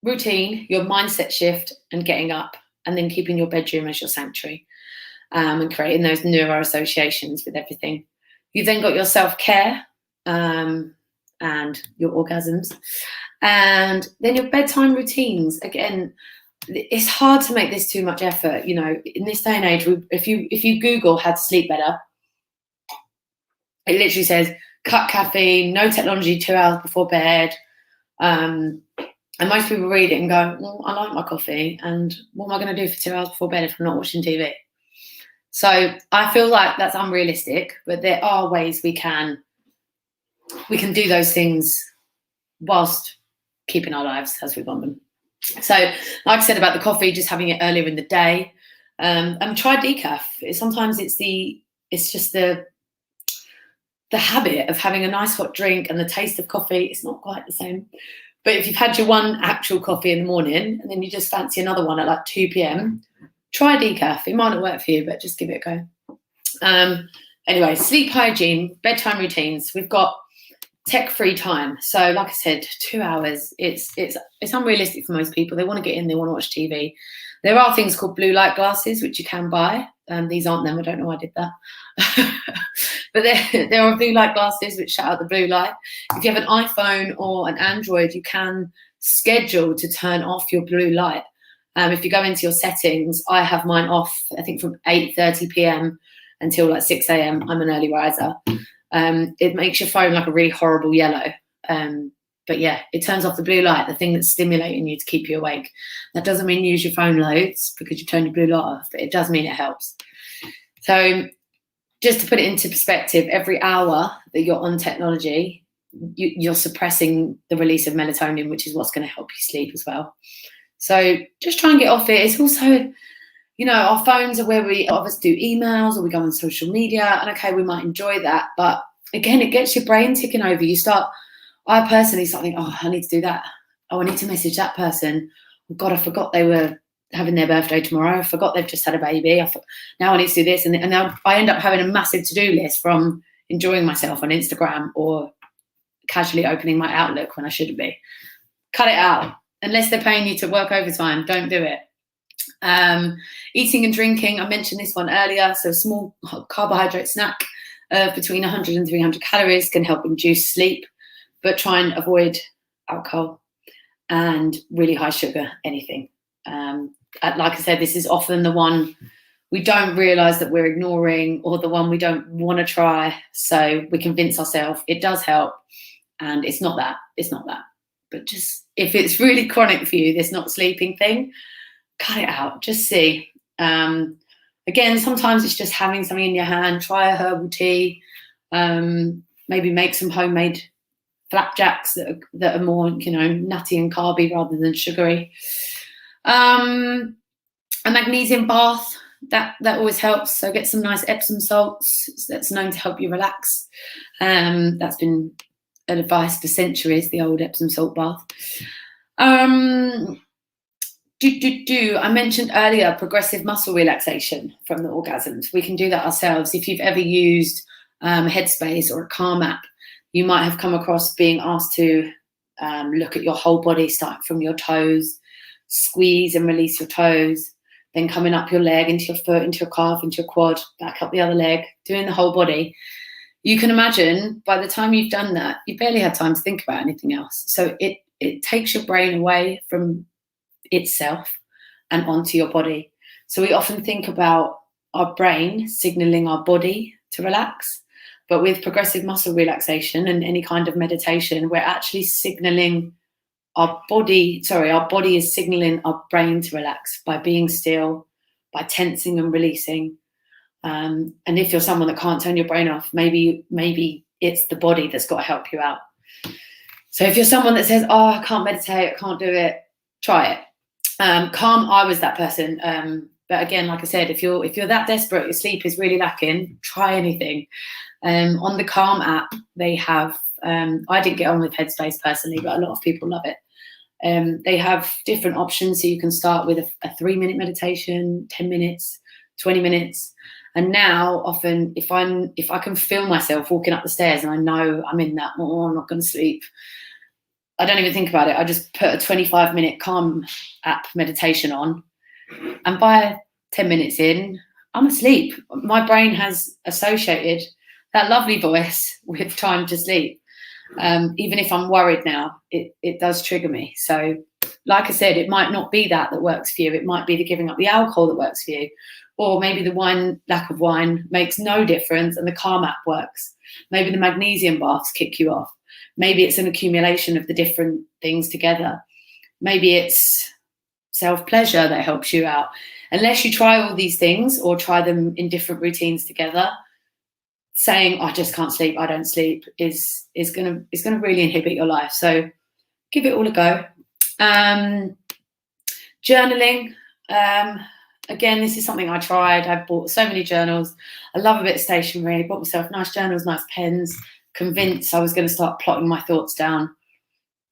routine, your mindset shift and getting up, and then keeping your bedroom as your sanctuary. and creating those neuro associations with everything. You've then got your self-care and your orgasms, and then your bedtime routines. Again, it's hard to make this too much effort. You know, in this day and age, if you Google how to sleep better, it literally says cut caffeine, no technology 2 hours before bed. And most people read it and go, well, I like my coffee, and what am I going to do for 2 hours before bed if I'm not watching TV? So I feel like that's unrealistic, but there are ways we can do those things whilst keeping our lives as we want them. So like I said about the coffee, just having it earlier in the day, and try decaf. Sometimes it's just the habit of having a nice hot drink and the taste of coffee. It's not quite the same. But if you've had your one actual coffee in the morning and then you just fancy another one at like 2 p.m, try decaf. It might not work for you, but just give it a go. Anyway, sleep hygiene, bedtime routines. We've got tech-free time. So like I said, 2 hours, it's unrealistic for most people. They want to get in, they want to watch TV. There are things called blue light glasses, which you can buy. These aren't them. I don't know why I did that. But there are blue light glasses which shut out the blue light. If you have an iPhone or an Android, you can schedule to turn off your blue light. If you go into your settings, I have mine off, I think from 8:30 p.m. until like 6 a.m. I'm an early riser. It makes your phone like a really horrible yellow. But yeah, it turns off the blue light, the thing that's stimulating you to keep you awake. That doesn't mean use your phone loads because you turn your blue light off, but it does mean it helps. So just to put it into perspective, every hour that you're on technology, you're suppressing the release of melatonin, which is what's going to help you sleep as well. So just try and get off it. It's also, you know, our phones are where we obviously do emails or we go on social media, and okay, we might enjoy that, but again, it gets your brain ticking over. I personally start thinking, oh, I need to do that. Oh, I need to message that person. Oh God, I forgot they were having their birthday tomorrow. I forgot they've just had a baby. Now I need to do this. And now I end up having a massive to-do list from enjoying myself on Instagram or casually opening my Outlook when I shouldn't be. Cut it out. Unless they're paying you to work overtime, don't do it. Eating and drinking, I mentioned this one earlier. So a small carbohydrate snack between 100 and 300 calories can help induce sleep, but try and avoid alcohol and really high sugar, anything. Like I said, this is often the one we don't realise that we're ignoring, or the one we don't want to try. So we convince ourselves it does help, and it's not that. But just if it's really chronic for you, this not sleeping thing, cut it out. Just see. Again, sometimes it's just having something in your hand. Try a herbal tea. Maybe make some homemade flapjacks that are more, you know, nutty and carby rather than sugary. A magnesium bath, that always helps. So get some nice Epsom salts. That's known to help you relax. That's been advice for centuries, the old Epsom salt bath. I mentioned earlier progressive muscle relaxation from the orgasms. We can do that ourselves. If you've ever used Headspace or a Calm app, you might have come across being asked to look at your whole body, starting from your toes, squeeze and release your toes, then coming up your leg, into your foot, into your calf, into your quad, back up the other leg, doing the whole body. You can imagine by the time you've done that, you barely had time to think about anything else. So it takes your brain away from itself and onto your body. So we often think about our brain signaling our body to relax. But with progressive muscle relaxation and any kind of meditation, we're actually signaling our body is signaling our brain to relax by being still, by tensing and releasing. And if you're someone that can't turn your brain off, maybe it's the body that's got to help you out. So if you're someone that says, oh, I can't meditate, I can't do it, try it. Calm, I was that person. But again, like I said, if you're that desperate, your sleep is really lacking, try anything. On the Calm app, they have, I didn't get on with Headspace personally, but a lot of people love it. They have different options. So you can start with a 3-minute meditation, 10 minutes, 20 minutes. And now often if I can feel myself walking up the stairs and I know I'm in that, oh, I'm not going to sleep, I don't even think about it. I just put a 25-minute Calm app meditation on. And by 10 minutes in, I'm asleep. My brain has associated that lovely voice with time to sleep. Even if I'm worried now, it does trigger me. So like I said, it might not be that works for you. It might be the giving up the alcohol that works for you. Or maybe the lack of wine makes no difference and the calm app works. Maybe the magnesium baths kick you off. Maybe it's an accumulation of the different things together. Maybe it's self-pleasure that helps you out. Unless you try all these things or try them in different routines together, saying, I just can't sleep, I don't sleep, is gonna really inhibit your life. So give it all a go. Journaling. Again, this is something I tried. I bought so many journals. I love a bit of stationery. Bought myself nice journals, nice pens, convinced I was going to start plotting my thoughts down.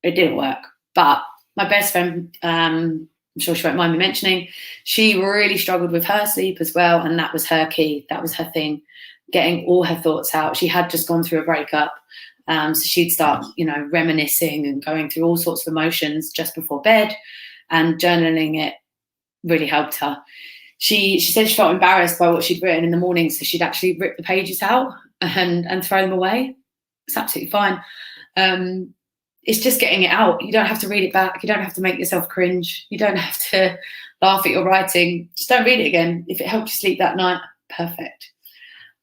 It didn't work. But my best friend, I'm sure she won't mind me mentioning, she really struggled with her sleep as well. And that was her key. That was her thing, getting all her thoughts out. She had just gone through a breakup. So she'd start, reminiscing and going through all sorts of emotions just before bed, and journaling it really helped her. She said she felt embarrassed by what she'd written in the morning, so she'd actually rip the pages out and throw them away. It's absolutely fine. It's just getting it out. You don't have to read it back. You don't have to make yourself cringe. You don't have to laugh at your writing. Just don't read it again. If it helped you sleep that night, perfect.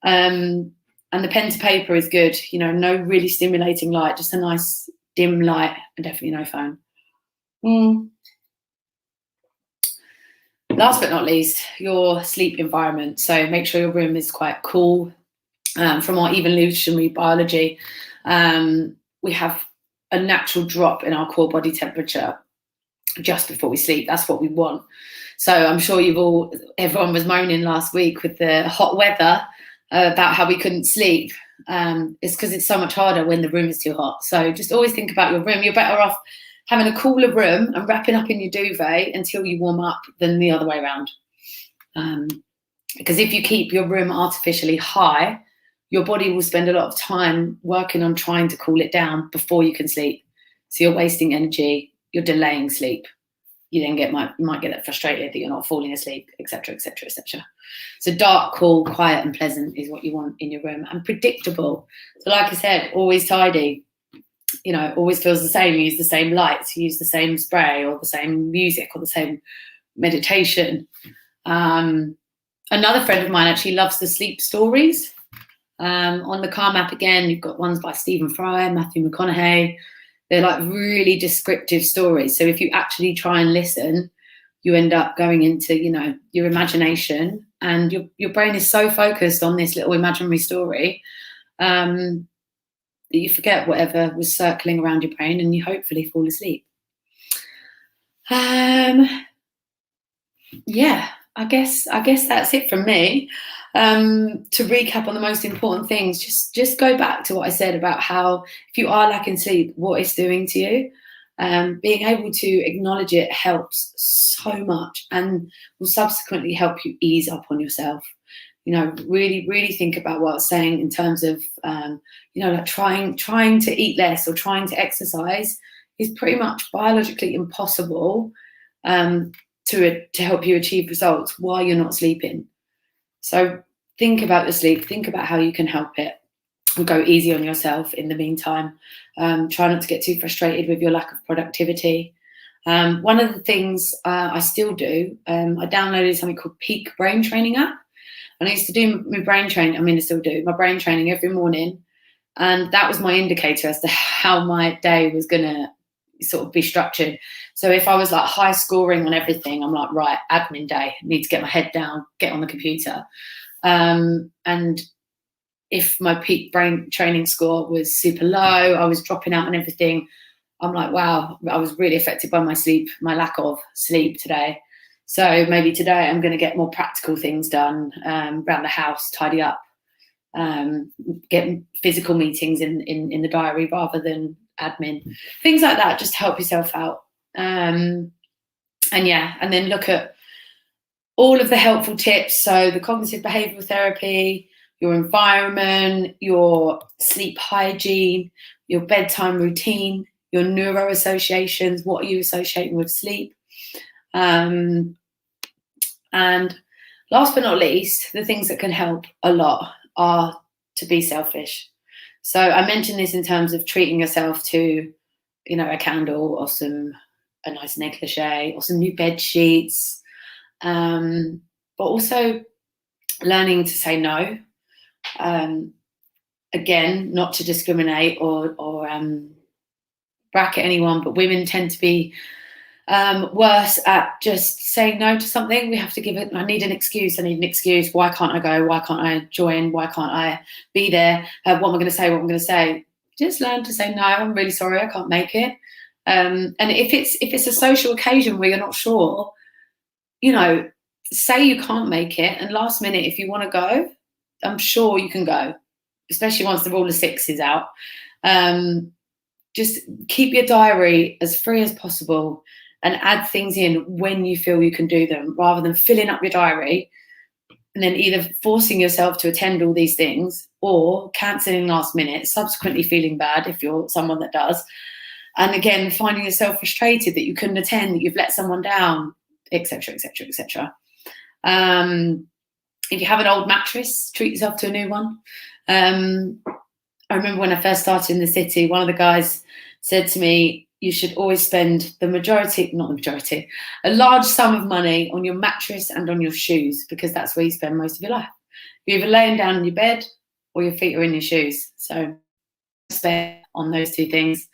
And the pen to paper is good. No really stimulating light, just a nice dim light, and definitely no phone. Last but not least, your sleep environment. So make sure your room is quite cool. From our evolutionary biology, we have a natural drop in our core body temperature just before we sleep. That's what we want. So I'm sure everyone was moaning last week with the hot weather about how we couldn't sleep. It's because it's so much harder when the room is too hot. So just always think about your room. You're better off having a cooler room and wrapping up in your duvet until you warm up than the other way around. Because if you keep your room artificially high, your body will spend a lot of time working on trying to cool it down before you can sleep. So you're wasting energy, you're delaying sleep. You then might get frustrated that you're not falling asleep, etc., etc., etc. So dark, cool, quiet, and pleasant is what you want in your room, and predictable. So like I said, always tidy. Always feels the same. You use the same lights, you use the same spray or the same music or the same meditation. Another friend of mine actually loves the sleep stories. On the Calm app, again, you've got ones by Stephen Fry, Matthew McConaughey. They're like really descriptive stories. So if you actually try and listen, you end up going into, your imagination, and your brain is so focused on this little imaginary story that you forget whatever was circling around your brain, and you hopefully fall asleep. Yeah, I guess that's it from me. To recap on the most important things, just go back to what I said about how if you are lacking sleep, what it's doing to you. Being able to acknowledge it helps so much, and will subsequently help you ease up on yourself. Really, really think about what I was saying in terms of, like trying to eat less or trying to exercise is pretty much biologically impossible to help you achieve results while you're not sleeping. So think about your sleep, think about how you can help it, and go easy on yourself in the meantime. Try not to get too frustrated with your lack of productivity. One of the things I still do, I downloaded something called Peak Brain Training app. And I used to do my brain training, I still do my brain training every morning. And that was my indicator as to how my day was going to sort of be structured. So if I was like high scoring on everything, I'm like, right, admin day, need to get my head down, get on the computer. And if my peak brain training score was super low, I was dropping out on everything, I'm like, wow, I was really affected by my lack of sleep today. So maybe today I'm going to get more practical things done around the house, tidy up, get physical meetings in the diary rather than admin. Things like that, just help yourself out. And then look at all of the helpful tips. So the cognitive behavioural therapy, your environment, your sleep hygiene, your bedtime routine, your neuro associations, what are you associating with sleep? And last but not least, the things that can help a lot are to be selfish. So I mentioned this in terms of treating yourself to, you know, a candle or a nice negligee or some new bed sheets, but also learning to say no. Again, not to discriminate or bracket anyone, but women tend to be worse at just saying no to something. We have to give it, I need an excuse. Why can't I go? Why can't I join? Why can't I be there? What am I going to say? Just learn to say no. I'm really sorry, I can't make it. And if it's a social occasion where you're not sure, you know, say you can't make it, and last minute, if you want to go, I'm sure you can go, especially once the rule of 6 is out. Just keep your diary as free as possible and add things in when you feel you can do them, rather than filling up your diary and then either forcing yourself to attend all these things or cancelling last minute, subsequently feeling bad if you're someone that does. And again, finding yourself frustrated that you couldn't attend, that you've let someone down, etc., etc., etc. If you have an old mattress, treat yourself to a new one. I remember when I first started in the city, one of the guys said to me, you should always spend a large sum of money on your mattress and on your shoes, because that's where you spend most of your life. You're either laying down in your bed or your feet are in your shoes. So spend on those two things.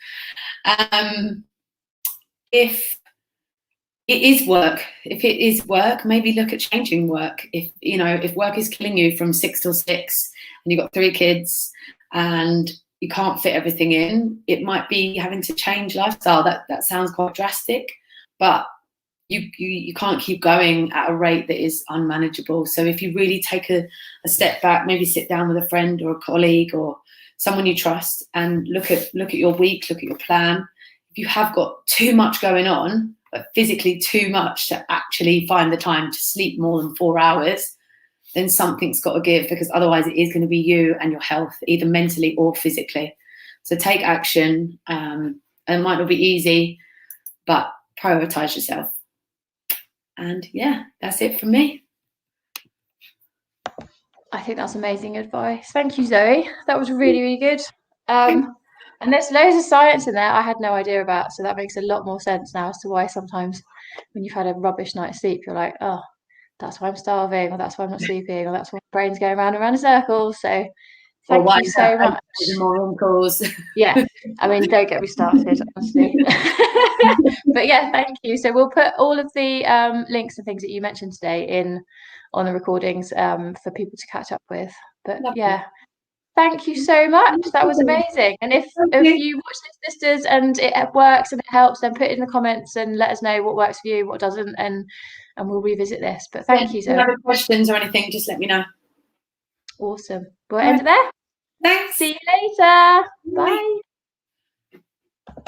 If it is work, maybe look at changing work. If work is killing you from 6 till 6 and you've got 3 kids and you can't fit everything in, it might be having to change lifestyle. That sounds quite drastic, but you can't keep going at a rate that is unmanageable. So if you really take a step back, maybe sit down with a friend or a colleague or someone you trust and look at your week, look at your plan. If you have got too much going on, but physically too much to actually find the time to sleep more than 4 hours, then something's got to give, because otherwise it is going to be you and your health, either mentally or physically. So take action. And it might not be easy, but prioritize yourself. And yeah, that's it from me. I think that's amazing advice. Thank you, Zoe. That was really, really good. And there's loads of science in there I had no idea about, so that makes a lot more sense now as to why sometimes when you've had a rubbish night's sleep, you're like, oh, that's why I'm starving, or that's why I'm not sleeping, or that's why my brain's going round and round in circles. So thank you so much. More wrinkles. Yeah, I mean, don't get me started, honestly. But yeah, thank you. So we'll put all of the links and things that you mentioned today on the recordings for people to catch up with. But yeah, thank you so much. That was amazing. And if you watch the Sisters and it works and it helps, then put it in the comments and let us know what works for you, what doesn't, and we'll revisit this. But thank you, Zoe. If you have questions or anything, just let me know. Awesome. We'll end it there. Thanks. See you later.